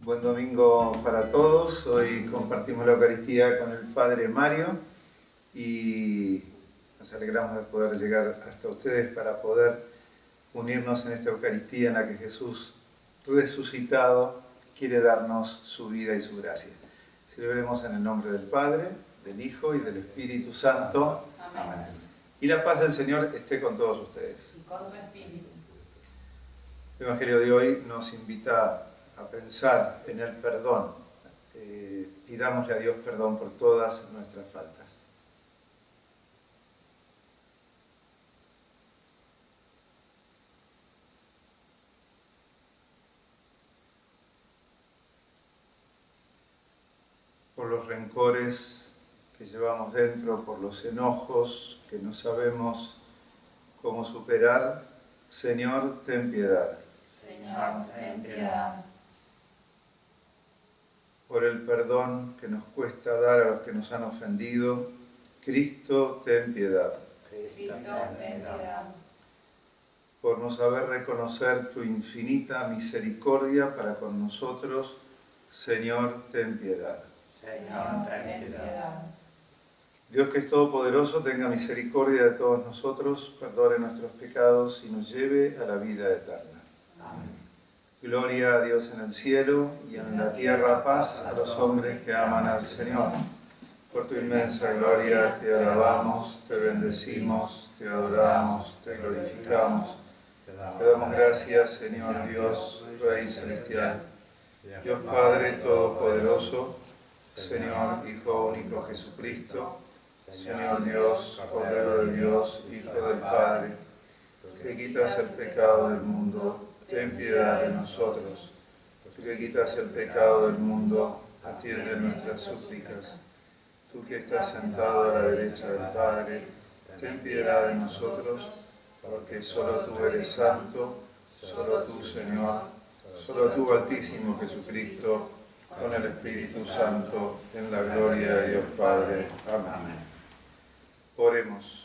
Buen domingo para todos. Hoy compartimos la Eucaristía con el Padre Mario y nos alegramos de poder llegar hasta ustedes para poder unirnos en esta Eucaristía en la que Jesús resucitado quiere darnos su vida y su gracia. Celebremos en el nombre del Padre, del Hijo y del Espíritu Santo. Amén. Y la paz del Señor esté con todos ustedes. Y con tu espíritu. El Evangelio de hoy nos invita a pensar en el perdón. Pidámosle a Dios perdón por todas nuestras faltas. Por los rencores que llevamos dentro, por los enojos que no sabemos cómo superar, Señor, ten piedad. Señor, ten piedad. Por el perdón que nos cuesta dar a los que nos han ofendido, Cristo, ten piedad. Cristo, ten piedad. Por no saber reconocer tu infinita misericordia para con nosotros, Señor, ten piedad. Señor, ten piedad. Dios que es todopoderoso, tenga misericordia de todos nosotros, perdone nuestros pecados y nos lleve a la vida eterna. Amén. Gloria a Dios en el cielo y en la tierra paz a los hombres que aman al Señor. Por tu inmensa gloria te alabamos, te bendecimos, te adoramos, te glorificamos. Te damos gracias, Señor Dios, Rey celestial, Dios Padre todopoderoso, Señor Hijo único Jesucristo, Señor Dios, Cordero de Dios, Hijo del Padre, que quitas el pecado del mundo, ten piedad de nosotros. Tú que quitas el pecado del mundo, atiende nuestras súplicas. Tú que estás sentado a la derecha del Padre, ten piedad de nosotros, porque solo tú eres santo, solo tú, Señor, solo tú, Altísimo Jesucristo, con el Espíritu Santo, en la gloria de Dios Padre. Amén. Oremos.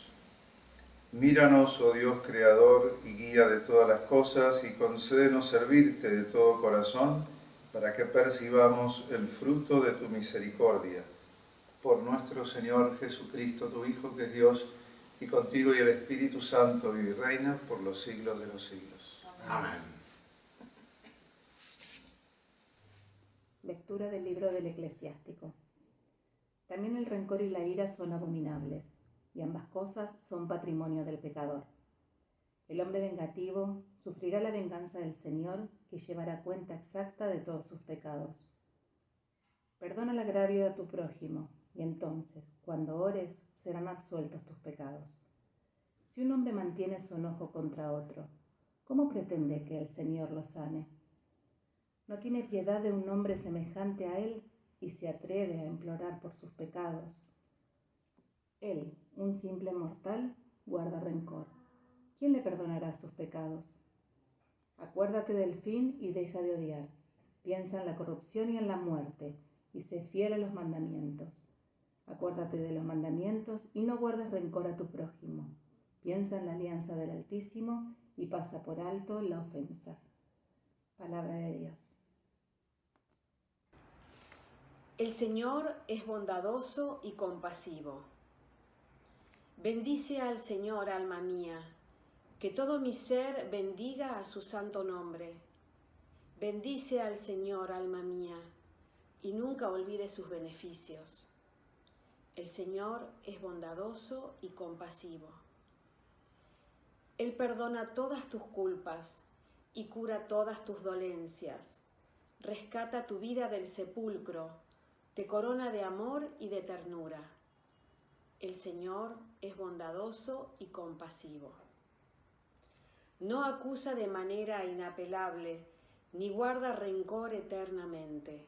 Míranos, oh Dios Creador y guía de todas las cosas, y concédenos servirte de todo corazón, para que percibamos el fruto de tu misericordia. Por nuestro Señor Jesucristo, tu Hijo, que es Dios, y contigo y el Espíritu Santo vive y reina por los siglos de los siglos. Amén. Lectura del libro del Eclesiástico. También el rencor y la ira son abominables, y ambas cosas son patrimonio del pecador. El hombre vengativo sufrirá la venganza del Señor, que llevará cuenta exacta de todos sus pecados. Perdona el agravio de tu prójimo, y entonces, cuando ores, serán absueltos tus pecados. Si un hombre mantiene su enojo contra otro, ¿cómo pretende que el Señor lo sane? No tiene piedad de un hombre semejante a él y se atreve a implorar por sus pecados. Él, un simple mortal, guarda rencor. ¿Quién le perdonará sus pecados? Acuérdate del fin y deja de odiar. Piensa en la corrupción y en la muerte, y sé fiel a los mandamientos. Acuérdate de los mandamientos y no guardes rencor a tu prójimo. Piensa en la alianza del Altísimo y pasa por alto la ofensa. Palabra de Dios. El Señor es bondadoso y compasivo. Bendice al Señor, alma mía, que todo mi ser bendiga a su santo nombre. Bendice al Señor, alma mía, y nunca olvide sus beneficios. El Señor es bondadoso y compasivo. Él perdona todas tus culpas y cura todas tus dolencias. Rescata tu vida del sepulcro, te corona de amor y de ternura. El Señor es bondadoso y compasivo. No acusa de manera inapelable, ni guarda rencor eternamente.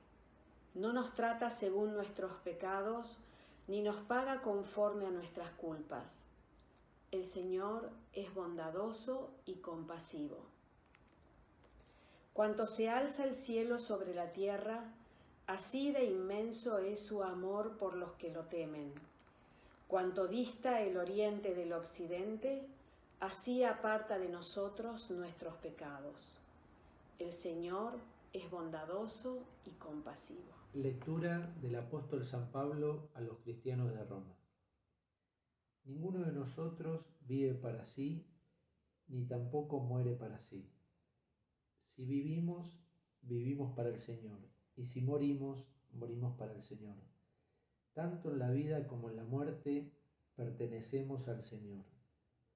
No nos trata según nuestros pecados, ni nos paga conforme a nuestras culpas. El Señor es bondadoso y compasivo. Cuanto se alza el cielo sobre la tierra, así de inmenso es su amor por los que lo temen. Cuanto dista el oriente del occidente, así aparta de nosotros nuestros pecados. El Señor es bondadoso y compasivo. Lectura del apóstol San Pablo a los cristianos de Roma. Ninguno de nosotros vive para sí, ni tampoco muere para sí. Si vivimos, vivimos para el Señor, y si morimos, morimos para el Señor. Tanto en la vida como en la muerte pertenecemos al Señor,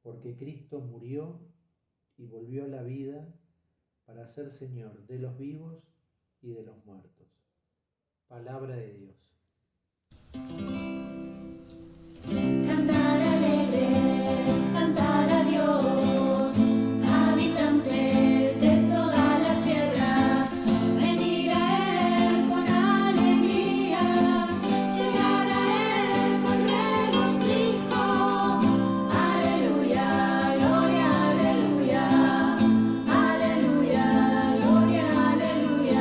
porque Cristo murió y volvió a la vida para ser Señor de los vivos y de los muertos. Palabra de Dios. Cantar alegres, cantar a Dios, habitantes de toda la tierra, venir a Él con alegría, llegar a Él con regocijo. Aleluya, gloria, aleluya, aleluya, gloria, aleluya,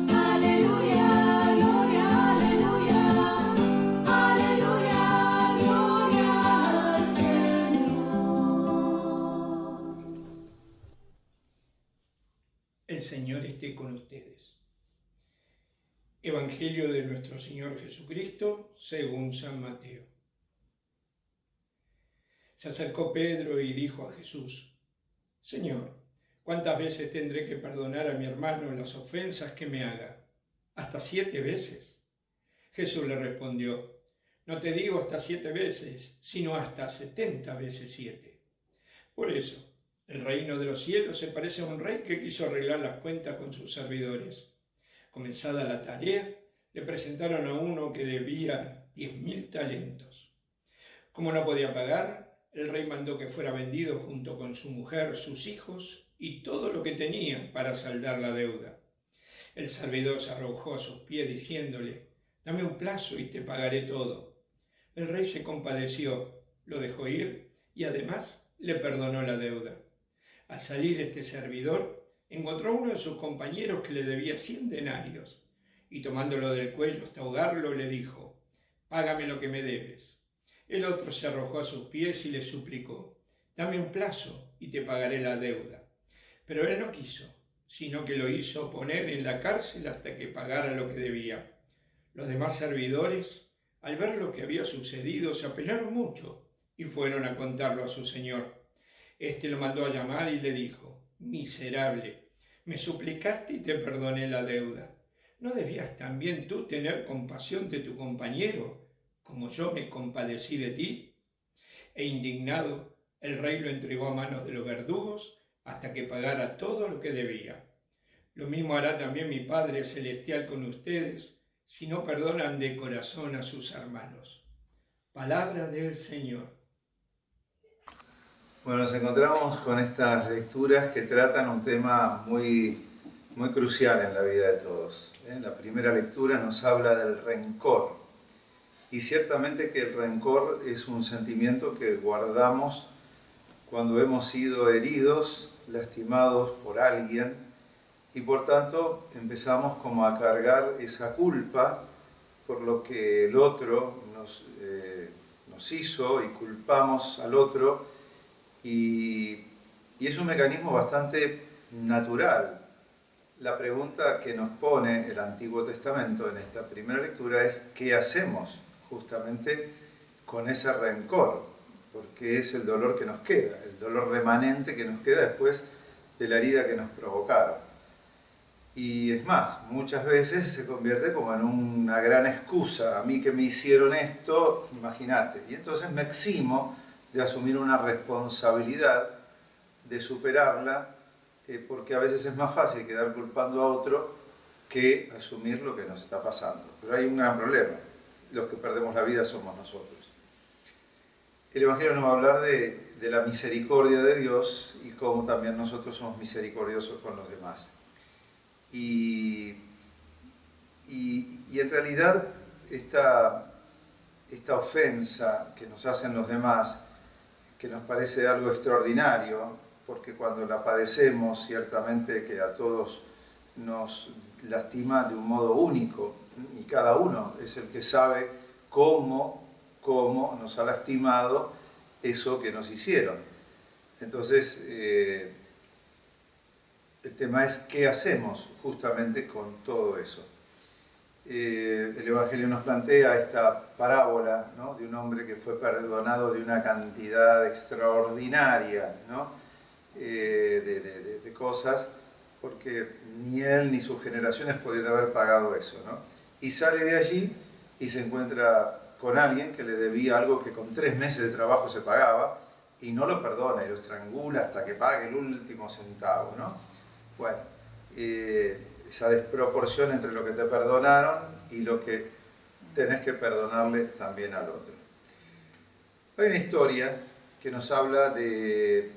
aleluya, gloria, aleluya, aleluya, gloria al Señor. El Señor esté con ustedes. Evangelio de nuestro Señor Jesucristo según San Mateo. Se acercó Pedro y dijo a Jesús: Señor, ¿cuántas veces tendré que perdonar a mi hermano las ofensas que me haga? ¿Hasta 7 veces? Jesús le respondió: No te digo hasta 7 veces, sino hasta 70 veces 7. Por eso, el reino de los cielos se parece a un rey que quiso arreglar las cuentas con sus servidores. Comenzada la tarea, le presentaron a uno que debía 10.000 talentos. Como no podía pagar, el rey mandó que fuera vendido junto con su mujer, sus hijos y todo lo que tenía para saldar la deuda. El servidor se arrojó a sus pies diciéndole: Dame un plazo y te pagaré todo. El rey se compadeció, lo dejó ir y además le perdonó la deuda. Al salir este servidor, encontró a uno de sus compañeros que le debía 100 denarios y tomándolo del cuello hasta ahogarlo le dijo: Págame lo que me debes. El otro se arrojó a sus pies y le suplicó: Dame un plazo y te pagaré la deuda. Pero él no quiso, sino que lo hizo poner en la cárcel hasta que pagara lo que debía. Los demás servidores, al ver lo que había sucedido, se apenaron mucho y fueron a contarlo a su señor. Este lo mandó a llamar y le dijo: Miserable, me suplicaste y te perdoné la deuda. ¿No debías también tú tener compasión de tu compañero, como yo me compadecí de ti? E indignado, el rey lo entregó a manos de los verdugos hasta que pagara todo lo que debía. Lo mismo hará también mi Padre Celestial con ustedes, si no perdonan de corazón a sus hermanos. Palabra del Señor. Bueno, nos encontramos con estas lecturas que tratan un tema muy crucial en la vida de todos. La primera lectura nos habla del rencor. Y ciertamente que el rencor es un sentimiento que guardamos cuando hemos sido heridos, lastimados por alguien, y por tanto empezamos como a cargar esa culpa por lo que el otro nos hizo y culpamos al otro. Y es un mecanismo bastante natural. La pregunta que nos pone el Antiguo Testamento en esta primera lectura es: ¿qué hacemos justamente con ese rencor? Porque es el dolor que nos queda, el dolor remanente que nos queda después de la herida que nos provocaron. Y es más, muchas veces se convierte como en una gran excusa. A mí que me hicieron esto, imagínate. Y entonces me eximo de asumir una responsabilidad, de superarla, porque a veces es más fácil quedar culpando a otro que asumir lo que nos está pasando. Pero hay un gran problema: los que perdemos la vida somos nosotros. El Evangelio nos va a hablar de la misericordia de Dios y cómo también nosotros somos misericordiosos con los demás. Y en realidad esta ofensa que nos hacen los demás, que nos parece algo extraordinario, porque cuando la padecemos, ciertamente que a todos nos lastima de un modo único, y cada uno es el que sabe cómo nos ha lastimado eso que nos hicieron. Entonces, El tema es qué hacemos justamente con todo eso. El Evangelio nos plantea esta parábola, ¿no?, de un hombre que fue perdonado de una cantidad extraordinaria, ¿no?, de cosas, porque ni él ni sus generaciones podrían haber pagado eso, ¿no? Y sale de allí y se encuentra con alguien que le debía algo que con 3 meses de trabajo se pagaba, y no lo perdona y lo estrangula hasta que pague el último centavo, ¿no? Bueno, esa desproporción entre lo que te perdonaron y lo que tenés que perdonarle también al otro. Hay una historia que nos habla de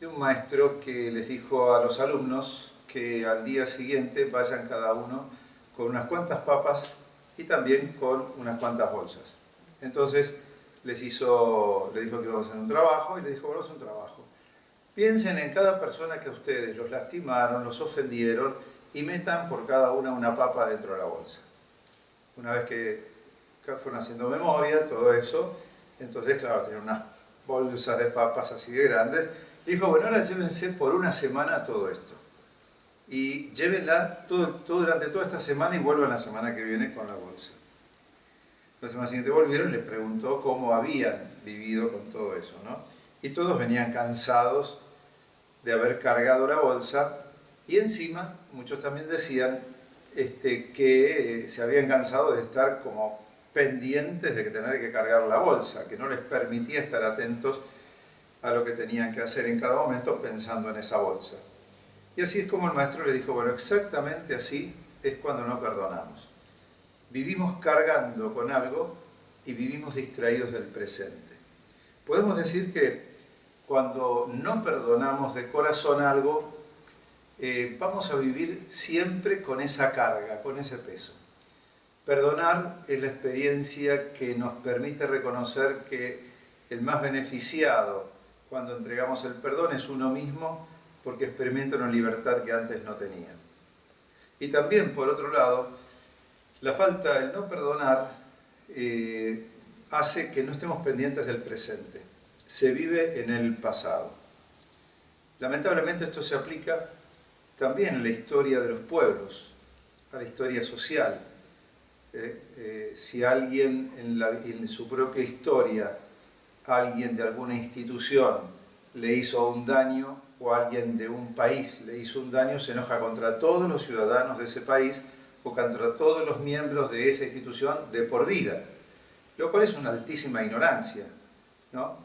un maestro que les dijo a los alumnos que al día siguiente vayan cada uno con unas cuantas papas y también con unas cuantas bolsas. Entonces les dijo que íbamos a hacer un trabajo y les dijo, vamos a hacer un trabajo. Piensen en cada persona que ustedes los lastimaron, los ofendieron, y metan por cada una papa dentro de la bolsa. Una vez que fueron haciendo memoria, todo eso, entonces, claro, tenían unas bolsas de papas así de grandes. Dijo, bueno, ahora llévense por una semana todo esto. Y llévenla durante toda esta semana y vuelvan la semana que viene con la bolsa. La semana siguiente volvieron y les preguntó cómo habían vivido con todo eso, ¿no? Y todos venían cansados de haber cargado la bolsa, y encima muchos también decían que se habían cansado de estar como pendientes de que tener que cargar la bolsa, que no les permitía estar atentos a lo que tenían que hacer en cada momento pensando en esa bolsa. Y así es como el maestro le dijo, bueno, exactamente así es cuando no perdonamos. Vivimos cargando con algo y vivimos distraídos del presente. Podemos decir que cuando no perdonamos de corazón algo, vamos a vivir siempre con esa carga, con ese peso. Perdonar es la experiencia que nos permite reconocer que el más beneficiado cuando entregamos el perdón es uno mismo, porque experimenta una libertad que antes no tenía. Y también, por otro lado, la falta del no perdonar hace que no estemos pendientes del presente. Se vive en el pasado. Lamentablemente esto se aplica también en la historia de los pueblos, a la historia social. Si alguien en su propia historia, alguien de alguna institución le hizo un daño, o alguien de un país le hizo un daño, se enoja contra todos los ciudadanos de ese país o contra todos los miembros de esa institución de por vida, lo cual es una altísima ignorancia, ¿no?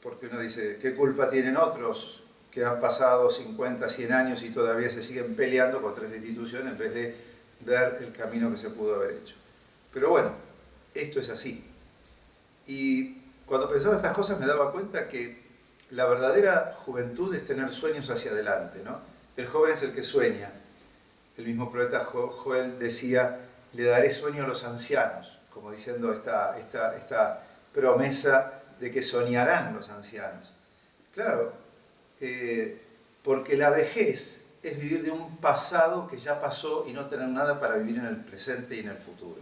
Porque uno dice, ¿qué culpa tienen otros que han pasado 50, 100 años y todavía se siguen peleando contra esa institución en vez de ver el camino que se pudo haber hecho? Pero bueno, esto es así. Y cuando pensaba estas cosas me daba cuenta que la verdadera juventud es tener sueños hacia adelante, ¿no? El joven es el que sueña. El mismo profeta Joel decía, le daré sueño a los ancianos, como diciendo esta promesa de que soñarán los ancianos. Claro, porque la vejez es vivir de un pasado que ya pasó y no tener nada para vivir en el presente y en el futuro.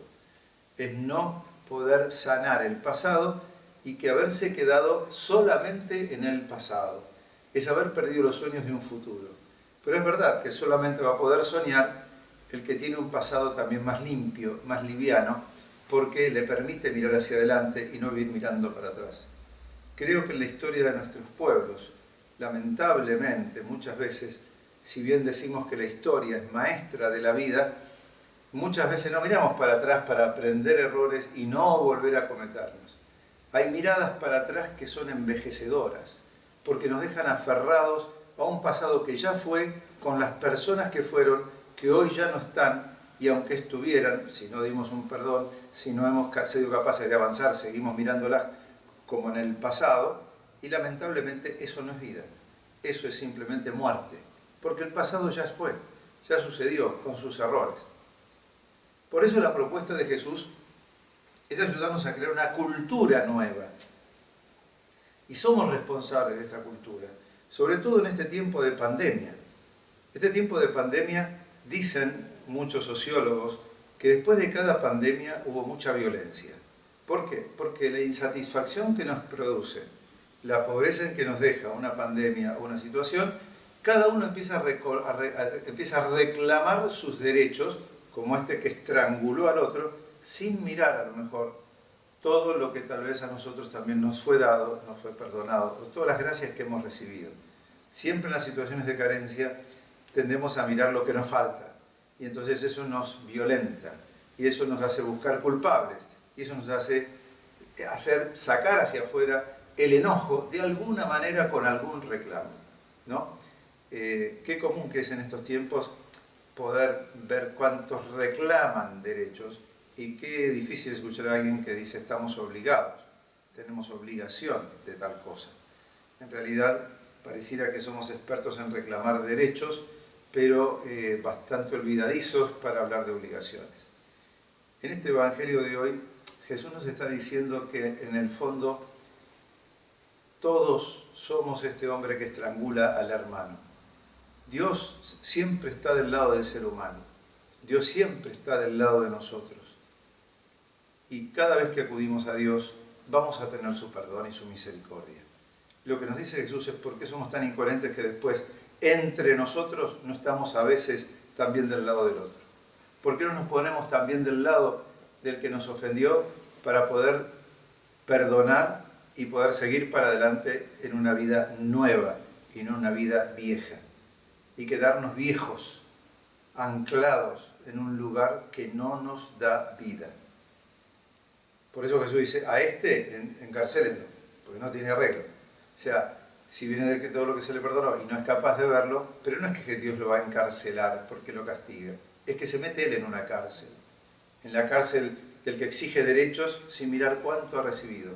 Es no poder sanar el pasado y que haberse quedado solamente en el pasado. Es haber perdido los sueños de un futuro. Pero es verdad que solamente va a poder soñar el que tiene un pasado también más limpio, más liviano, porque le permite mirar hacia adelante y no vivir mirando para atrás. Creo que en la historia de nuestros pueblos, lamentablemente, muchas veces, si bien decimos que la historia es maestra de la vida, muchas veces no miramos para atrás para aprender errores y no volver a cometerlos. Hay miradas para atrás que son envejecedoras, porque nos dejan aferrados a un pasado que ya fue, con las personas que fueron, que hoy ya no están, y aunque estuvieran, si no dimos un perdón, si no hemos sido capaces de avanzar, seguimos mirándolas como en el pasado, y lamentablemente eso no es vida, eso es simplemente muerte, porque el pasado ya fue, ya sucedió con sus errores. Por eso la propuesta de Jesús es ayudarnos a crear una cultura nueva. Y somos responsables de esta cultura, sobre todo en este tiempo de pandemia. Este tiempo de pandemia, dicen muchos sociólogos, que después de cada pandemia hubo mucha violencia. ¿Por qué? Porque la insatisfacción que nos produce, la pobreza en que nos deja una pandemia o una situación, cada uno empieza a reclamar sus derechos, como este que estranguló al otro, sin mirar a lo mejor todo lo que tal vez a nosotros también nos fue dado, nos fue perdonado, todas las gracias que hemos recibido. Siempre en las situaciones de carencia tendemos a mirar lo que nos falta, y entonces eso nos violenta, y eso nos hace buscar culpables, y eso nos hace sacar hacia afuera el enojo de alguna manera con algún reclamo, ¿no? Qué común que es en estos tiempos poder ver cuántos reclaman derechos, y qué difícil escuchar a alguien que dice estamos obligados, tenemos obligación de tal cosa. En realidad pareciera que somos expertos en reclamar derechos, pero bastante olvidadizos para hablar de obligaciones. En este Evangelio de hoy, Jesús nos está diciendo que en el fondo todos somos este hombre que estrangula al hermano. Dios siempre está del lado del ser humano. Dios siempre está del lado de nosotros. Y cada vez que acudimos a Dios, vamos a tener su perdón y su misericordia. Lo que nos dice Jesús es por qué somos tan incoherentes que después, entre nosotros, no estamos a veces también del lado del otro. ¿Por qué no nos ponemos también del lado del que nos ofendió para poder perdonar y poder seguir para adelante en una vida nueva y no una vida vieja? Y quedarnos viejos, anclados en un lugar que no nos da vida. Por eso Jesús dice, a este encarcélenlo, porque no tiene arreglo. O sea, si viene de todo lo que se le perdonó y no es capaz de verlo, pero no es que Dios lo va a encarcelar porque lo castiga, es que se mete él en una cárcel. En la cárcel del que exige derechos sin mirar cuánto ha recibido.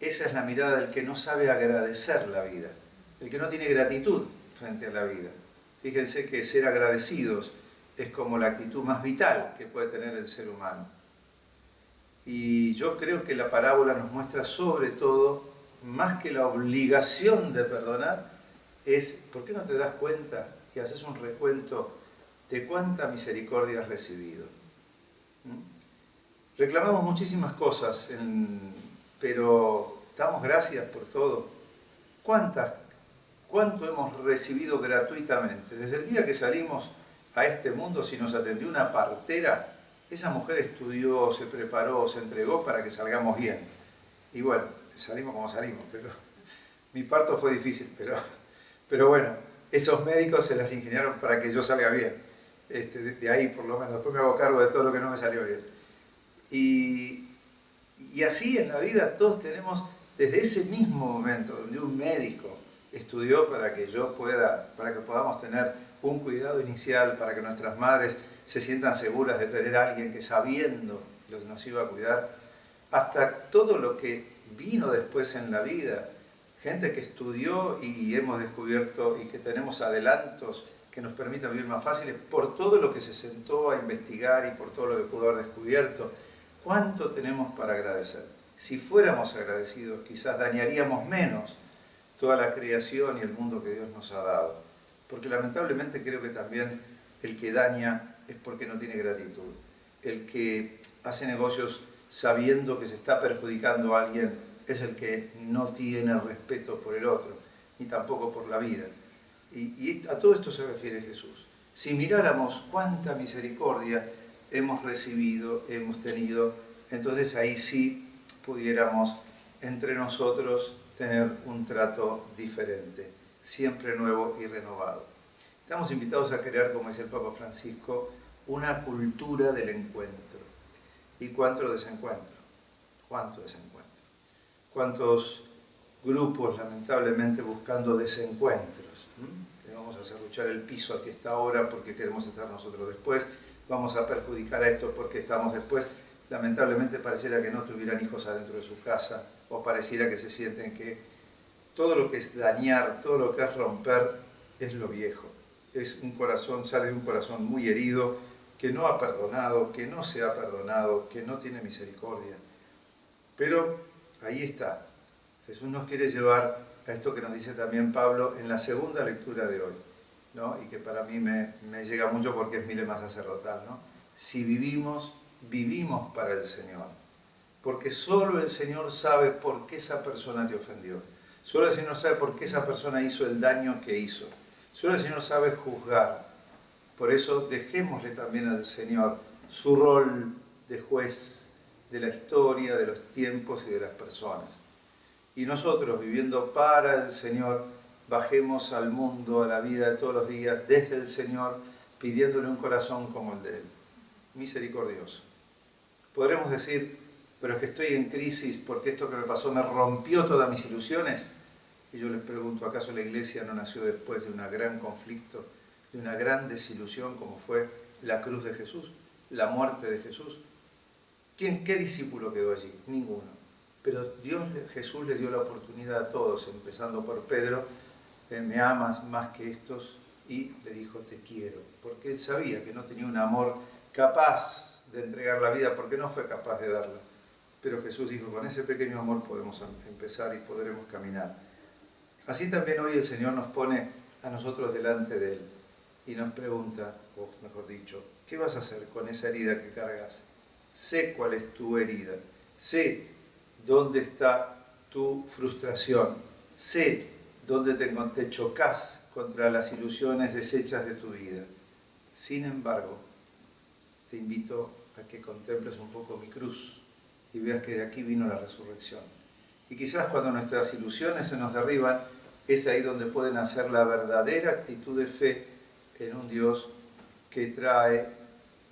Esa es la mirada del que no sabe agradecer la vida, el que no tiene gratitud frente a la vida. Fíjense que ser agradecidos es como la actitud más vital que puede tener el ser humano. Y yo creo que la parábola nos muestra sobre todo, más que la obligación de perdonar, es ¿por qué no te das cuenta y haces un recuento de cuánta misericordia has recibido? Reclamamos muchísimas cosas, pero damos gracias por todo. ¿Cuánto hemos recibido gratuitamente? Desde el día que salimos a este mundo, si nos atendió una partera, esa mujer estudió, se preparó, se entregó para que salgamos bien. Y bueno, salimos como salimos, pero mi parto fue difícil, pero bueno, esos médicos se las ingeniaron para que yo salga bien. De ahí por lo menos, después me hago cargo de todo lo que no me salió bien. Y así en la vida todos tenemos, desde ese mismo momento donde un médico estudió para que podamos tener un cuidado inicial, para que nuestras madres se sientan seguras de tener a alguien que sabiendo nos iba a cuidar, hasta todo lo que vino después en la vida, gente que estudió y hemos descubierto y que tenemos adelantos que nos permitan vivir más fáciles por todo lo que se sentó a investigar y por todo lo que pudo haber descubierto. ¿Cuánto tenemos para agradecer? Si fuéramos agradecidos, quizás dañaríamos menos toda la creación y el mundo que Dios nos ha dado. Porque lamentablemente creo que también el que daña es porque no tiene gratitud. El que hace negocios sabiendo que se está perjudicando a alguien es el que no tiene respeto por el otro, ni tampoco por la vida. Y a todo esto se refiere Jesús. Si miráramos cuánta misericordia hemos recibido, hemos tenido, entonces ahí sí pudiéramos entre nosotros tener un trato diferente, siempre nuevo y renovado. Estamos invitados a crear, como dice el Papa Francisco, una cultura del encuentro. ¿Y cuánto desencuentro? ¿Cuánto desencuentro? ¿Cuántos grupos, lamentablemente, buscando desencuentros? Le vamos a serruchar el piso al que está ahora porque queremos estar nosotros después, vamos a perjudicar a esto porque estamos después. Lamentablemente pareciera que no tuvieran hijos adentro de su casa, o pareciera que se sienten que todo lo que es dañar, todo lo que es romper, es lo viejo. Es un corazón, sale de un corazón muy herido, que no ha perdonado, que no se ha perdonado, que no tiene misericordia. Pero ahí está. Jesús nos quiere llevar a esto que nos dice también Pablo en la segunda lectura de hoy, ¿no? Y que para mí me llega mucho porque es mi lema sacerdotal, ¿no? Si vivimos, vivimos para el Señor. Porque solo el Señor sabe por qué esa persona te ofendió. Solo el Señor sabe por qué esa persona hizo el daño que hizo. Solo el Señor sabe juzgar. Por eso dejémosle también al Señor su rol de juez de la historia, de los tiempos y de las personas. Y nosotros, viviendo para el Señor, bajemos al mundo, a la vida de todos los días, desde el Señor, pidiéndole un corazón como el de Él, misericordioso. Podremos decir, pero es que estoy en crisis porque esto que me pasó me rompió todas mis ilusiones. Y yo les pregunto, ¿acaso la Iglesia no nació después de un gran conflicto, de una gran desilusión como fue la cruz de Jesús, la muerte de Jesús? ¿Qué discípulo quedó allí? Ninguno. Pero Jesús le dio la oportunidad a todos, empezando por Pedro, me amas más que estos, y le dijo, te quiero, porque él sabía que no tenía un amor capaz de entregar la vida, porque no fue capaz de darla. Pero Jesús dijo, con ese pequeño amor podemos empezar y podremos caminar. Así también hoy el Señor nos pone a nosotros delante de Él y nos pregunta, o mejor dicho, ¿qué vas a hacer con esa herida que cargas? Sé cuál es tu herida, sé dónde está tu frustración, sé dónde te chocas contra las ilusiones deshechas de tu vida. Sin embargo, te invito a que contemples un poco mi cruz y veas que de aquí vino la resurrección. Y quizás cuando nuestras ilusiones se nos derriban, es ahí donde puede nacer la verdadera actitud de fe en un Dios que trae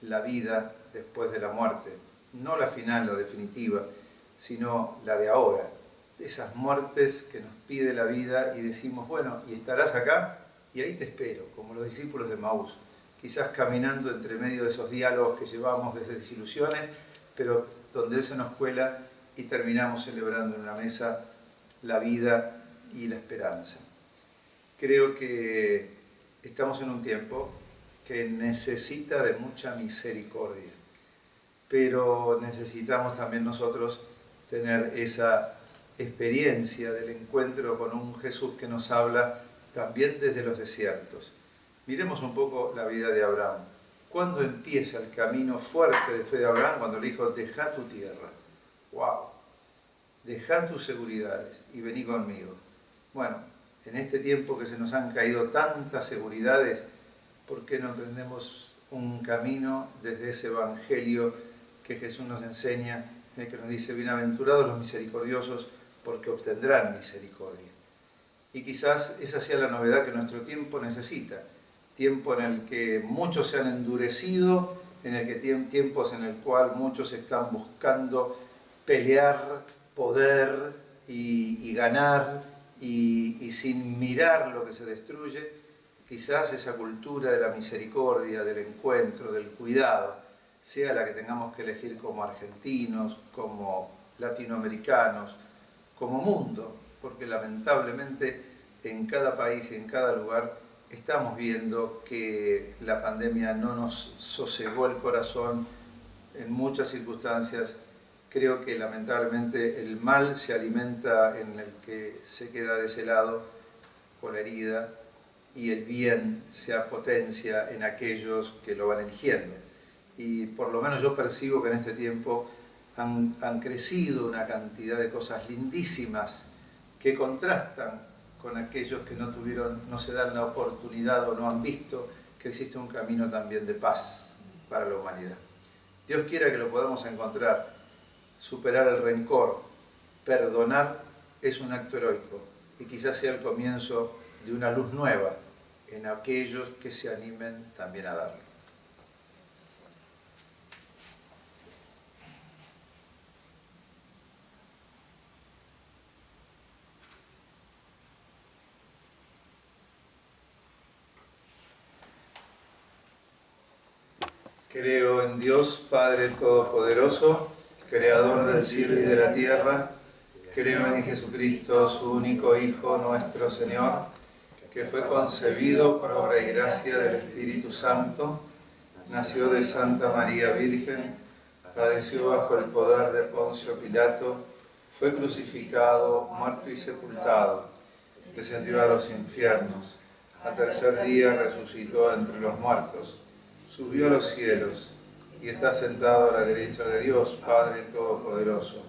la vida después de la muerte. No la final, la definitiva, sino la de ahora. Esas muertes que nos pide la vida y decimos, bueno, y estarás acá, y ahí te espero, como los discípulos de Maús, quizás caminando entre medio de esos diálogos que llevamos desde desilusiones, pero donde Él se nos cuela y terminamos celebrando en una mesa la vida y la esperanza. Creo que estamos en un tiempo que necesita de mucha misericordia, pero necesitamos también nosotros tener esa experiencia del encuentro con un Jesús que nos habla también desde los desiertos. Miremos un poco la vida de Abraham. ¿Cuándo empieza el camino fuerte de fe de Abraham? Cuando le dijo, deja tu tierra. ¡Wow! Deja tus seguridades y vení conmigo. Bueno, en este tiempo que se nos han caído tantas seguridades, ¿por qué no emprendemos un camino desde ese evangelio que Jesús nos enseña, en el que nos dice, bienaventurados los misericordiosos, porque obtendrán misericordia? Y quizás esa sea la novedad que nuestro tiempo necesita. Tiempo en el que muchos se han endurecido, en el que tiempos en el cual muchos están buscando pelear, poder y ganar, y sin mirar lo que se destruye. Quizás esa cultura de la misericordia, del encuentro, del cuidado, sea la que tengamos que elegir como argentinos, como latinoamericanos, como mundo, porque lamentablemente en cada país y en cada lugar estamos viendo que la pandemia no nos sosegó el corazón en muchas circunstancias. Creo que lamentablemente el mal se alimenta en el que se queda de ese lado con la herida, y el bien se potencia en aquellos que lo van eligiendo. Y por lo menos yo percibo que en este tiempo han crecido una cantidad de cosas lindísimas que contrastan con aquellos que no se dan la oportunidad o no han visto que existe un camino también de paz para la humanidad. Dios quiera que lo podamos encontrar, superar el rencor, perdonar es un acto heroico y quizás sea el comienzo de una luz nueva en aquellos que se animen también a darlo. Creo en Dios, Padre Todopoderoso, Creador del cielo y de la tierra. Creo en Jesucristo, su único Hijo, nuestro Señor, que fue concebido por obra y gracia del Espíritu Santo, nació de Santa María Virgen, padeció bajo el poder de Poncio Pilato, fue crucificado, muerto y sepultado, descendió a los infiernos, al tercer día resucitó entre los muertos, subió a los cielos y está sentado a la derecha de Dios, Padre Todopoderoso.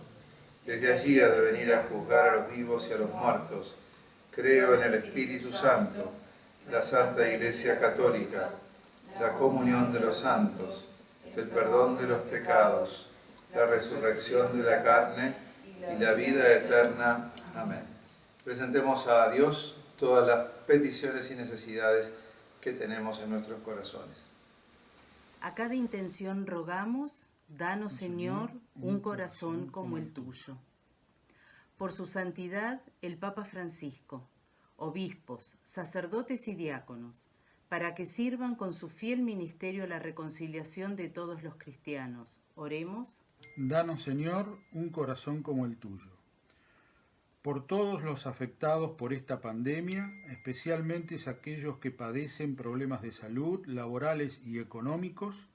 Desde allí ha de venir a juzgar a los vivos y a los muertos. Creo en el Espíritu Santo, la Santa Iglesia Católica, la comunión de los santos, el perdón de los pecados, la resurrección de la carne y la vida eterna. Amén. Presentemos a Dios todas las peticiones y necesidades que tenemos en nuestros corazones. A cada intención rogamos, danos, Señor, un corazón como el tuyo. Por su santidad, el Papa Francisco, obispos, sacerdotes y diáconos, para que sirvan con su fiel ministerio a la reconciliación de todos los cristianos. Oremos. Danos, Señor, un corazón como el tuyo. Por todos los afectados por esta pandemia, especialmente aquellos que padecen problemas de salud, laborales y económicos,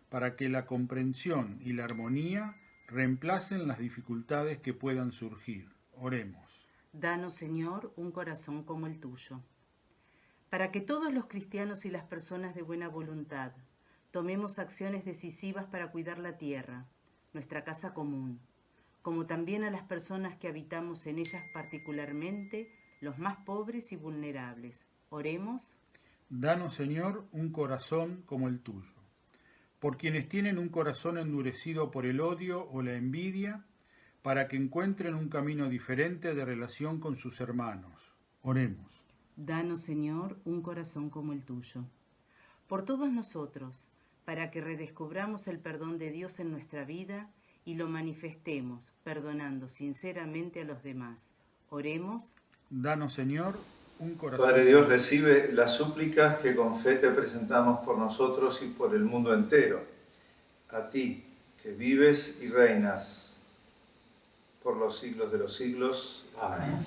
para que la comprensión y la armonía reemplacen las dificultades que puedan surgir. Oremos. Danos, Señor, un corazón como el tuyo. Para que todos los cristianos y las personas de buena voluntad tomemos acciones decisivas para cuidar la tierra, nuestra casa común, como también a las personas que habitamos en ellas, particularmente los más pobres y vulnerables. Oremos. Danos, Señor, un corazón como el tuyo. Por quienes tienen un corazón endurecido por el odio o la envidia, para que encuentren un camino diferente de relación con sus hermanos. Oremos. Danos, Señor, un corazón como el tuyo. Por todos nosotros, para que redescubramos el perdón de Dios en nuestra vida y lo manifestemos, perdonando sinceramente a los demás. Oremos. Danos, Señor, un corazón. Padre Dios, recibe las súplicas que con fe te presentamos por nosotros y por el mundo entero. A ti, que vives y reinas por los siglos de los siglos. Amén.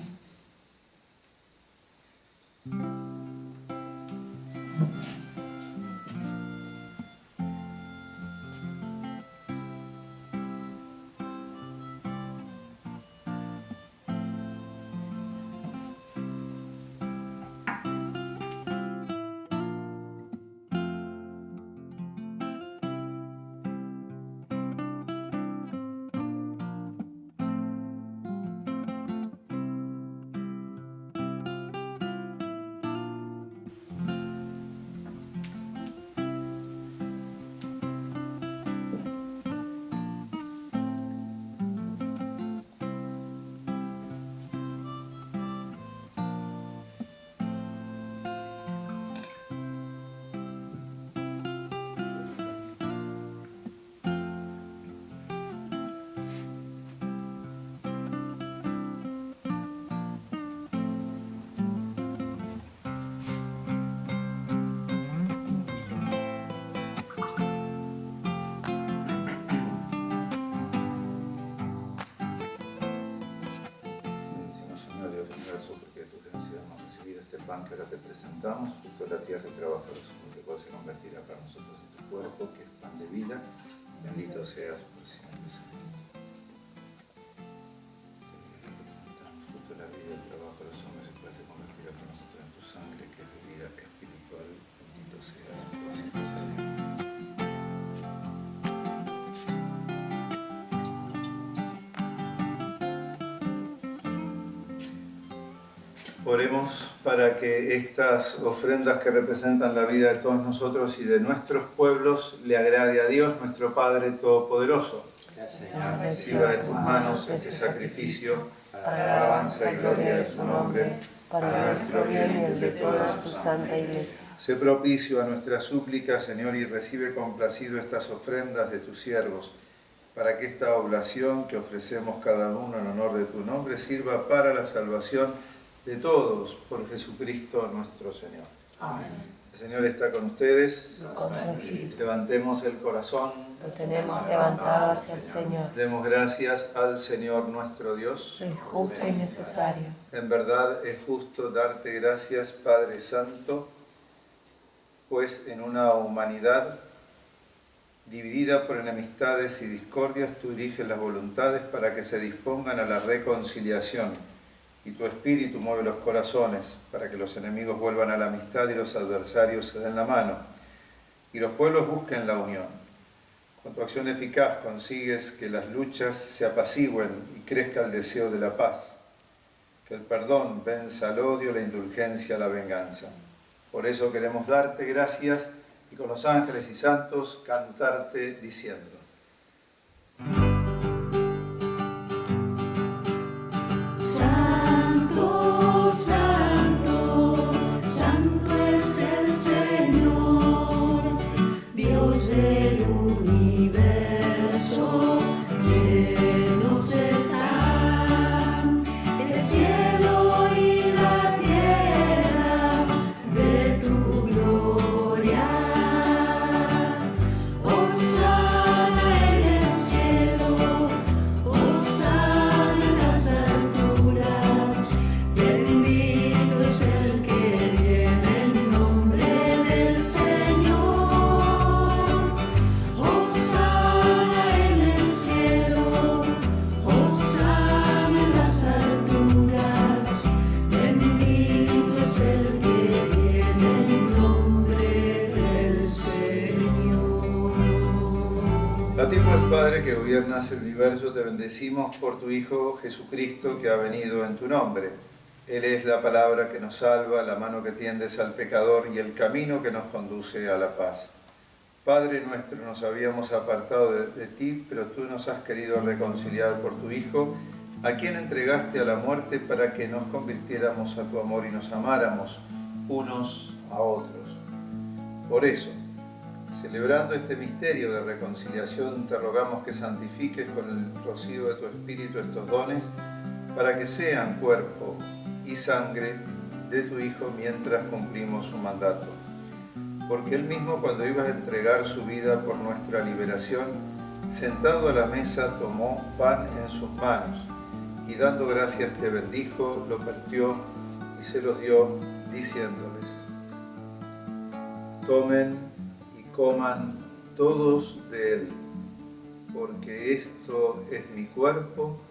Porque tu generosidad hemos recibido este pan que ahora te presentamos, fruto de la tierra y trabajo de los hombres, que cual se convertirá para nosotros en tu cuerpo, que es pan de vida. Bendito seas por siempre, Señor. Te presentamos, fruto de la vida y el trabajo de los hombres, que cual se convertirá para nosotros en tu sangre, que es de vida espiritual. Bendito seas por siempre, Señor. Oremos para que estas ofrendas que representan la vida de todos nosotros y de nuestros pueblos le agrade a Dios, nuestro Padre Todopoderoso. Señor, reciba de tus manos este sacrificio para alabanza y gloria de su nombre, para nuestro bien y el de toda su santa Iglesia. Sé propicio a nuestras súplicas, Señor, y recibe complacido estas ofrendas de tus siervos, para que esta oblación que ofrecemos cada uno en honor de tu nombre sirva para la salvación de todos, por Jesucristo nuestro Señor. Amén. El Señor está con ustedes. Levantemos el corazón. Lo tenemos levantado hacia el Señor. Demos gracias al Señor nuestro Dios. Es justo y necesario. En verdad es justo darte gracias, Padre Santo, pues en una humanidad dividida por enemistades y discordias, tú diriges las voluntades para que se dispongan a la reconciliación. Y tu espíritu mueve los corazones para que los enemigos vuelvan a la amistad y los adversarios se den la mano. Y los pueblos busquen la unión. Con tu acción eficaz consigues que las luchas se apacigüen y crezca el deseo de la paz. Que el perdón venza al odio, la indulgencia, la venganza. Por eso queremos darte gracias y con los ángeles y santos cantarte diciendo: Santo, santo, santo es el Señor, Dios del universo, llenos están el cielo y la tierra de tu gloria. Hosana en el cielo, hosana en las alturas, bendito es el que viene en nombre del Señor. Hosana en el cielo, hosana en las alturas, bendito es el que viene en nombre del Señor. A ti pues, Padre, que gobiernas el universo, te bendecimos por tu Hijo Jesucristo, que ha venido en tu nombre. Él es la palabra que nos salva, la mano que tiendes al pecador y el camino que nos conduce a la paz. Padre nuestro, nos habíamos apartado de ti, pero tú nos has querido reconciliar por tu Hijo, a quien entregaste a la muerte para que nos convirtiéramos a tu amor y nos amáramos unos a otros. Por eso, celebrando este misterio de reconciliación, te rogamos que santifiques con el rocío de tu Espíritu estos dones, para que sean cuerpo y sangre de tu Hijo mientras cumplimos su mandato. Porque Él mismo, cuando iba a entregar su vida por nuestra liberación, sentado a la mesa, tomó pan en sus manos y dando gracias te bendijo, lo partió y se los dio, diciéndoles: tomen y coman todos de él, porque esto es mi cuerpo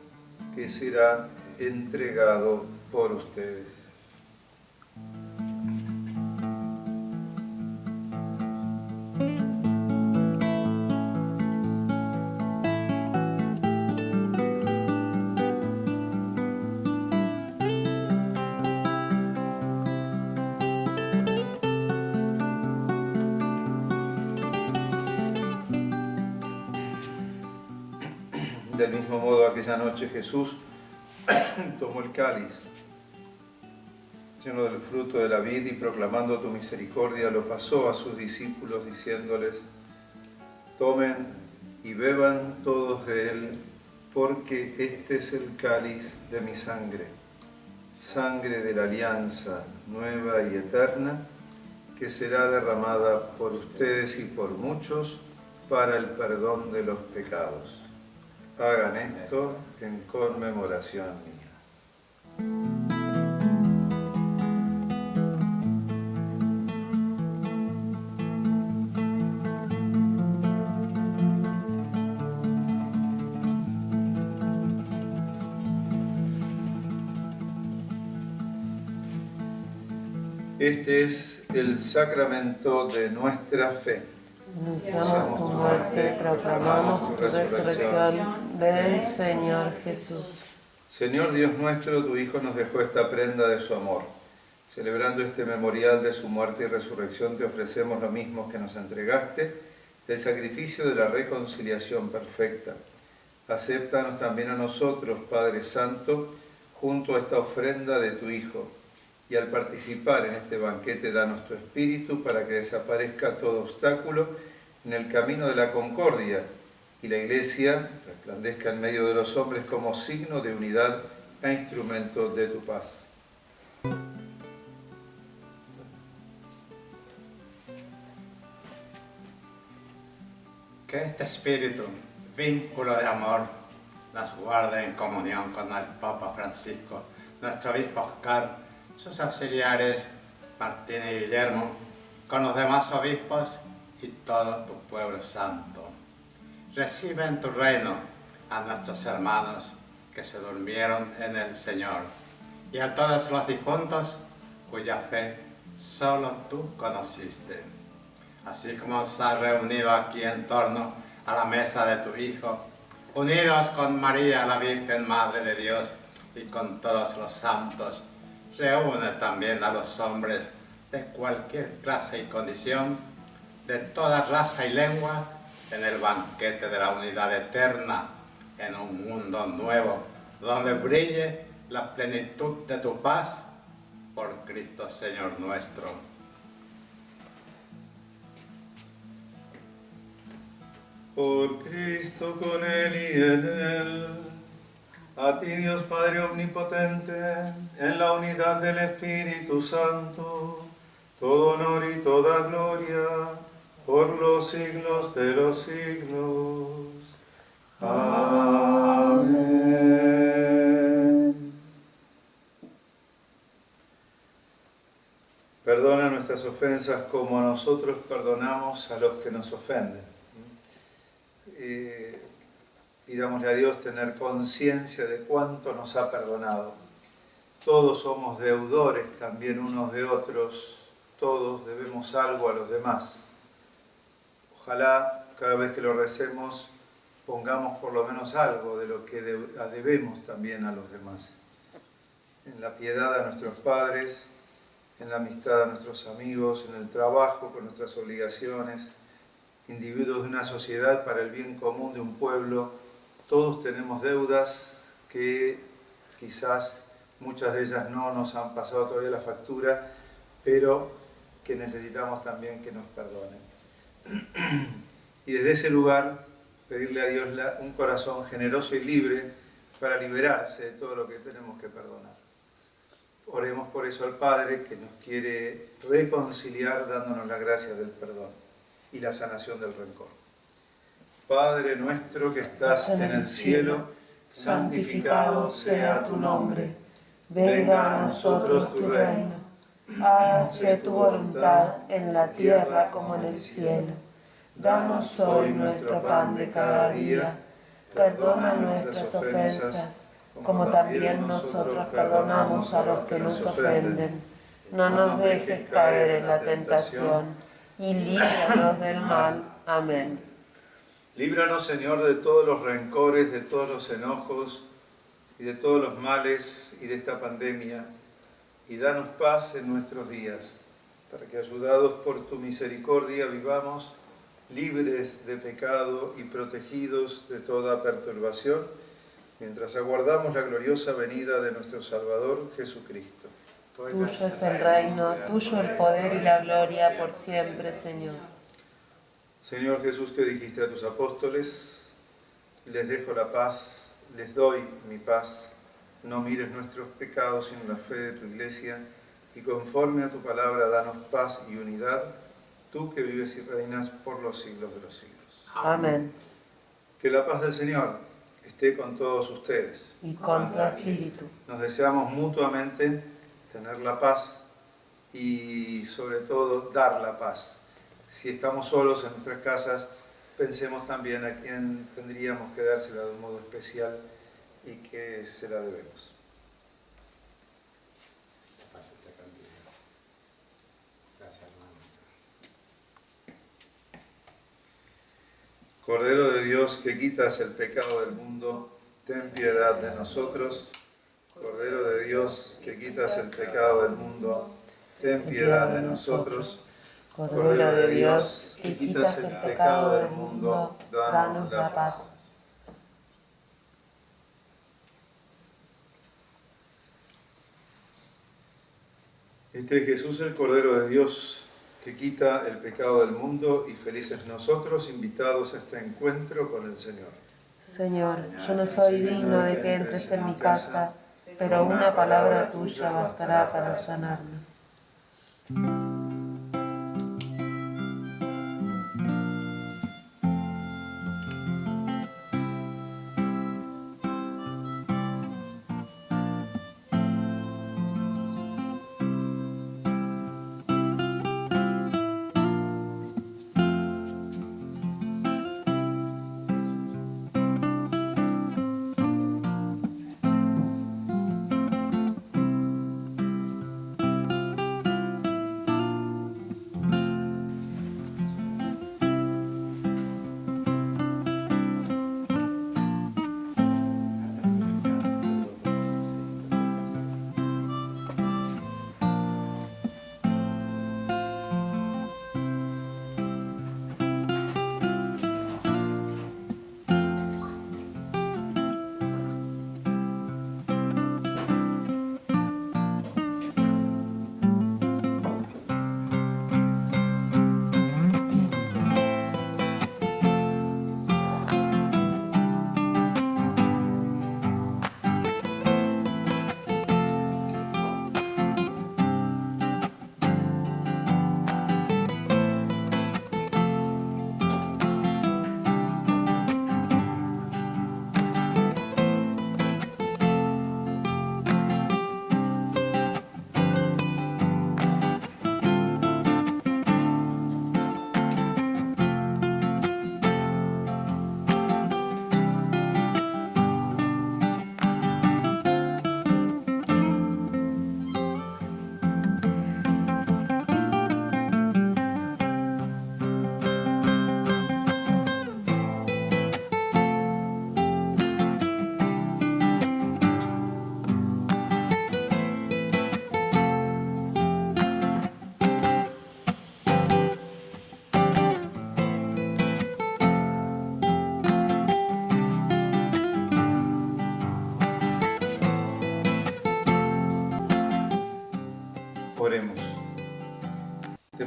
que será entregado por ustedes. Del mismo modo, aquella noche Jesús tomó el cáliz lleno del fruto de la vid y proclamando tu misericordia lo pasó a sus discípulos diciéndoles: tomen y beban todos de él, porque este es el cáliz de mi sangre, sangre de la alianza nueva y eterna, que será derramada por ustedes y por muchos para el perdón de los pecados. Hagan esto en conmemoración mía. Este es el sacramento de nuestra fe. Anunciamos tu muerte, proclamamos tu resurrección. Ven, Señor Jesús. Señor Dios nuestro, tu Hijo nos dejó esta prenda de su amor. Celebrando este memorial de su muerte y resurrección, te ofrecemos lo mismo que nos entregaste, el sacrificio de la reconciliación perfecta. Acéptanos también a nosotros, Padre Santo, junto a esta ofrenda de tu Hijo, y al participar en este banquete, danos tu Espíritu para que desaparezca todo obstáculo en el camino de la concordia, y la Iglesia resplandezca en medio de los hombres como signo de unidad e instrumento de tu paz. Que este espíritu, vínculo de amor, nos guarde en comunión con el Papa Francisco, nuestro obispo Oscar, sus auxiliares Martín y Guillermo, con los demás obispos y todo tu pueblo santo. Recibe en tu reino a nuestros hermanos que se durmieron en el Señor y a todos los difuntos cuya fe solo tú conociste. Así como nos has reunido aquí en torno a la mesa de tu Hijo, unidos con María, la Virgen Madre de Dios, y con todos los santos, reúne también a los hombres de cualquier clase y condición, de toda raza y lengua, en el banquete de la unidad eterna, en un mundo nuevo, donde brille la plenitud de tu paz, por Cristo Señor nuestro. Por Cristo, con Él y en Él, a ti Dios Padre Omnipotente, en la unidad del Espíritu Santo, todo honor y toda gloria, por los siglos de los siglos. Amén. Perdona nuestras ofensas como nosotros perdonamos a los que nos ofenden. Pidámosle a Dios tener conciencia de cuánto nos ha perdonado. Todos somos deudores también unos de otros, todos debemos algo a los demás. Ojalá cada vez que lo recemos pongamos por lo menos algo de lo que debemos también a los demás. En la piedad a nuestros padres, en la amistad a nuestros amigos, en el trabajo con nuestras obligaciones, individuos de una sociedad para el bien común de un pueblo. Todos tenemos deudas que quizás muchas de ellas no nos han pasado todavía la factura, pero que necesitamos también que nos perdonen. Y desde ese lugar pedirle a Dios un corazón generoso y libre para liberarse de todo lo que tenemos que perdonar. Oremos por eso al Padre, que nos quiere reconciliar dándonos la gracia del perdón y la sanación del rencor. Padre nuestro que estás en el cielo, santificado sea tu nombre. Venga a nosotros tu reino. Hágase tu voluntad en la tierra como en el cielo. Danos hoy nuestro pan de cada día. Perdona nuestras ofensas, como también nosotros perdonamos a los que nos ofenden. No nos dejes caer en la tentación y líbranos del mal. Amén. Líbranos, Señor, de todos los rencores, de todos los enojos y de todos los males y de esta pandemia, y danos paz en nuestros días, para que, ayudados por tu misericordia, vivamos libres de pecado y protegidos de toda perturbación, mientras aguardamos la gloriosa venida de nuestro Salvador Jesucristo. Tuyo es el reino, tuyo el poder y la gloria por siempre, Señor. Señor Jesús, que dijiste a tus apóstoles, les dejo la paz, les doy mi paz, no mires nuestros pecados sino la fe de tu Iglesia, y conforme a tu palabra danos paz y unidad, tú que vives y reinas por los siglos de los siglos. Amén. Que la paz del Señor esté con todos ustedes. Y con tu espíritu. Nos deseamos mutuamente tener la paz y sobre todo dar la paz. Si estamos solos en nuestras casas, pensemos también a quién tendríamos que dársela de un modo especial y que se la debemos. Gracias, hermano. Cordero de Dios, que quitas el pecado del mundo, ten piedad de nosotros. Cordero de Dios, que quitas el pecado del mundo, ten piedad de nosotros. Cordero de Dios, que quitas el pecado del mundo, danos la paz. Este es Jesús, el Cordero de Dios, que quita el pecado del mundo, y felices nosotros, invitados a este encuentro con el Señor. Señor, yo no soy digno de que entres en mi casa, pero una palabra tuya bastará para sanarme.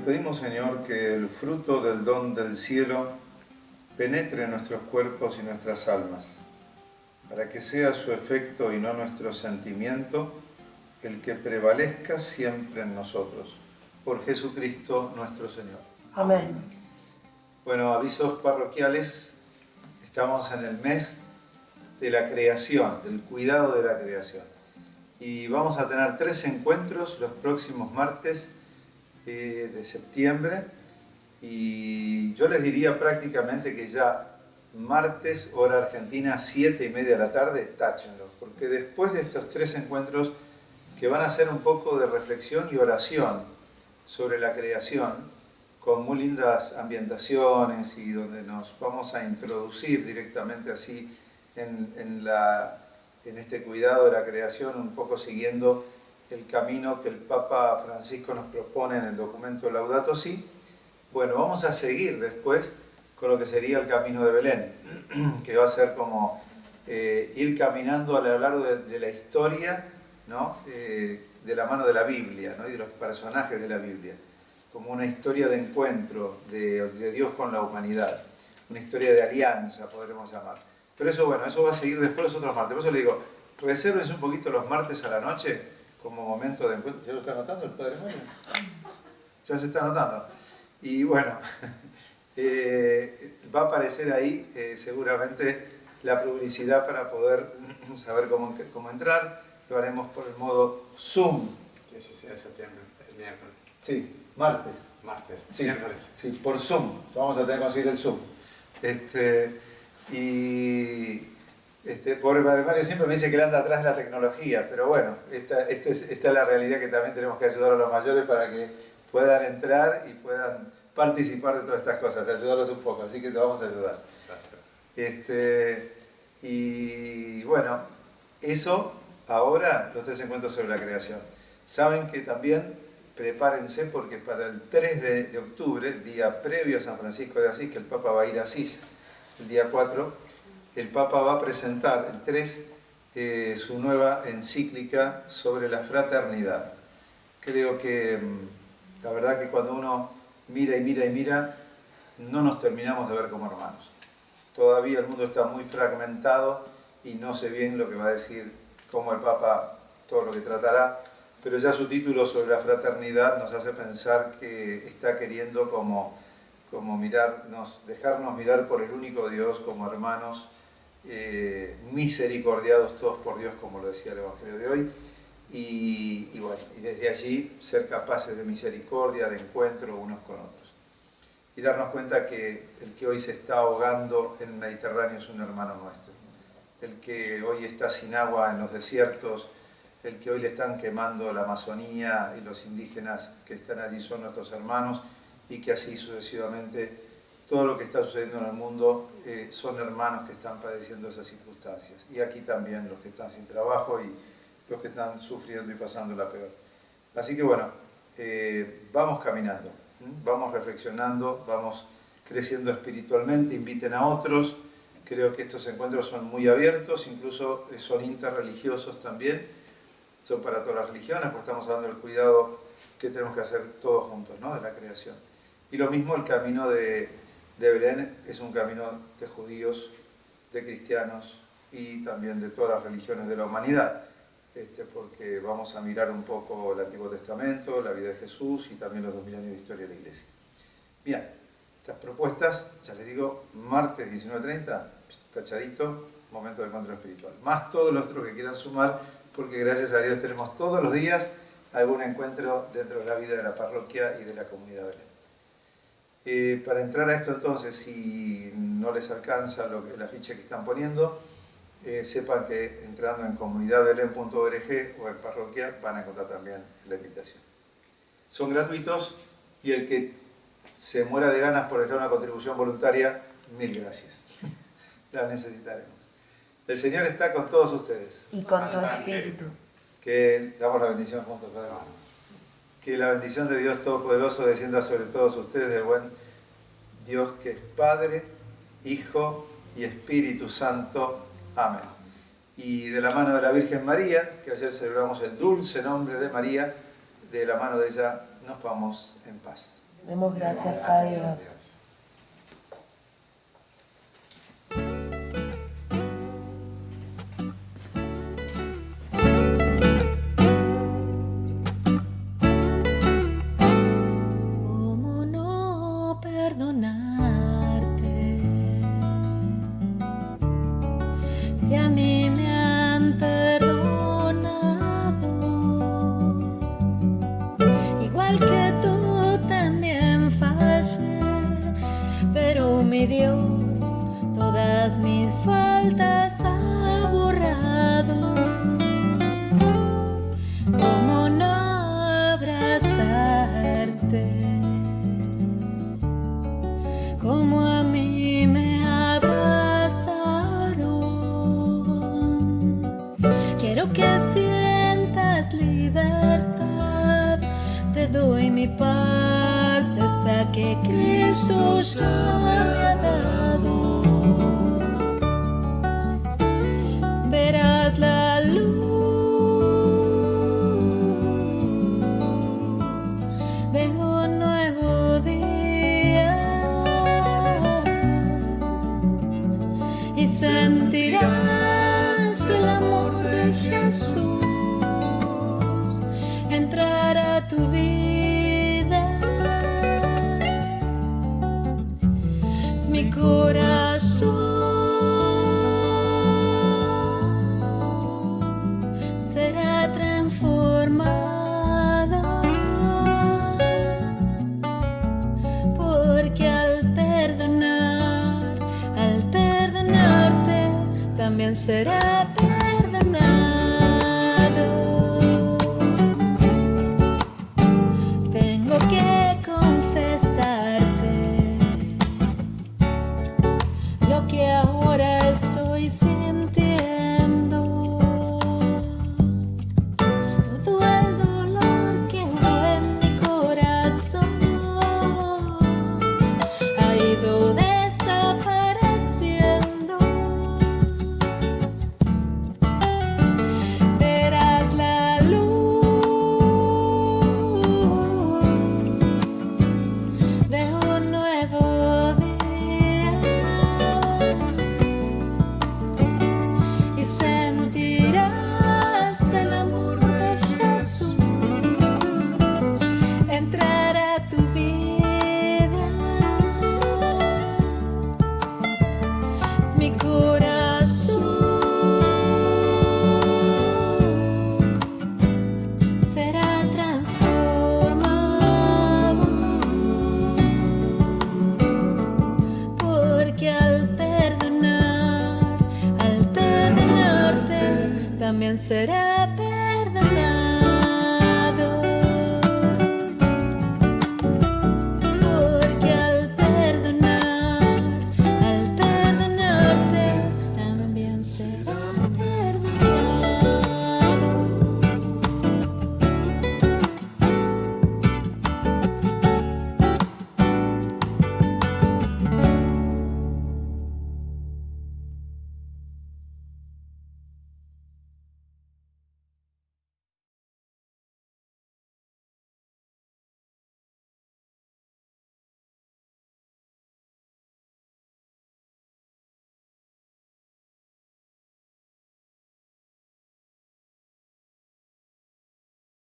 pedimos, Señor, que el fruto del don del cielo penetre en nuestros cuerpos y nuestras almas, para que sea su efecto y no nuestro sentimiento el que prevalezca siempre en nosotros. Por Jesucristo nuestro Señor. Amén. Bueno, avisos parroquiales. Estamos en el mes de la creación, del cuidado de la creación. Y vamos a tener 3 encuentros los próximos martes de septiembre. Y yo les diría prácticamente que ya martes, hora argentina, 7:30 de la tarde, táchenlo. Porque después de estos 3 encuentros, que van a ser un poco de reflexión y oración sobre la creación, con muy lindas ambientaciones y donde nos vamos a introducir directamente así en este cuidado de la creación, un poco siguiendo el camino que el Papa Francisco nos propone en el documento Laudato Si. Bueno, vamos a seguir después con lo que sería el camino de Belén, que va a ser como ir caminando a lo largo de la historia, ¿no? De la mano de la Biblia, ¿no? Y de los personajes de la Biblia, como una historia de encuentro de Dios con la humanidad, una historia de alianza, podremos llamar. Pero eso, bueno, eso va a seguir después los otros martes. Por eso le digo, resérvense un poquito los martes a la noche como momento de encuentro. ¿Ya lo está anotando el Padre Mario? Ya se está anotando. Y bueno, va a aparecer ahí seguramente la publicidad para poder saber cómo entrar. Lo haremos por el modo Zoom. 16 de septiembre, el miércoles. Sí, martes. Martes, Sí, miércoles. sí, por Zoom. Vamos a tener que conseguir el Zoom. Pobre Padre Mario siempre me dice que él anda atrás de la tecnología, pero bueno, esta es la realidad, que también tenemos que ayudar a los mayores para que puedan entrar y puedan participar de todas estas cosas, ayudarlos un poco, así que te vamos a ayudar. Gracias. Y bueno, eso. Ahora los 3 encuentros sobre la creación. Saben que también prepárense porque para el 3 de octubre, día previo a San Francisco de Asís, que el Papa va a ir a Asís, el día 4, el Papa va a presentar el 3 su nueva encíclica sobre la fraternidad. Creo que la verdad que cuando uno mira y mira y mira, no nos terminamos de ver como hermanos. Todavía el mundo está muy fragmentado y no sé bien lo que va a decir como el Papa, todo lo que tratará, pero ya su título sobre la fraternidad nos hace pensar que está queriendo como dejarnos mirar por el único Dios como hermanos, misericordiados todos por Dios, como lo decía el Evangelio de hoy, y bueno, y desde allí ser capaces de misericordia, de encuentro unos con otros. Y darnos cuenta que el que hoy se está ahogando en el Mediterráneo es un hermano nuestro. El que hoy está sin agua en los desiertos, el que hoy le están quemando la Amazonía y los indígenas que están allí son nuestros hermanos, y que así sucesivamente todo lo que está sucediendo en el mundo son hermanos que están padeciendo esas circunstancias. Y aquí también los que están sin trabajo y los que están sufriendo y pasando la peor. Así que bueno, vamos caminando, vamos reflexionando, vamos creciendo espiritualmente, inviten a otros. Creo que estos encuentros son muy abiertos, incluso son interreligiosos también, son para todas las religiones, porque estamos hablando del cuidado que tenemos que hacer todos juntos, ¿no? De la creación. Y lo mismo el camino de Belén es un camino de judíos, de cristianos y también de todas las religiones de la humanidad, porque vamos a mirar un poco el Antiguo Testamento, la vida de Jesús y también los 2000 años de historia de la Iglesia. Bien. Estas propuestas, ya les digo, martes 19:30, tachadito, momento de encuentro espiritual. Más todos los otros que quieran sumar, porque gracias a Dios tenemos todos los días algún encuentro dentro de la vida de la parroquia y de la comunidad Belén. Para entrar a esto entonces, si no les alcanza la ficha que están poniendo, sepan que entrando en comunidadbelen.org o en parroquia van a encontrar también la invitación. Son gratuitos y el que se muera de ganas por dejar una contribución voluntaria, mil gracias. La necesitaremos. El Señor está con todos ustedes. Y con tu espíritu. Que damos la bendición juntos, Padre. Que la bendición de Dios Todopoderoso descienda sobre todos ustedes, del buen Dios que es Padre, Hijo y Espíritu Santo. Amén. Y de la mano de la Virgen María, que ayer celebramos el dulce nombre de María, de la mano de ella nos vamos en paz. Demos gracias a Dios. ¿Cómo no perdonarte? Si a mí me han perdonado, igual que tú también fallé, pero mi Dios todas mis faltas ha borrado. ¿Cómo no abrazarte? Como a mí me abrazaron. Quiero que sientas libertad, te doy mi paz, esa que Cristo ya me ha dado. Verás la luz de un nuevo día y sentirás el amor de Jesús entrar a tu vida. Mi corazón será transformado, porque al perdonarte, también será perdonado. Tengo que confesarte lo que ahora estoy sintiendo. Todo el dolor que hubo en mi corazón ha ido desapareciendo. Verás la luz de un nuevo día y sentirás el amor de Jesús entrar a tu vida. Mi corazón será transformado, porque al perdonarte, también será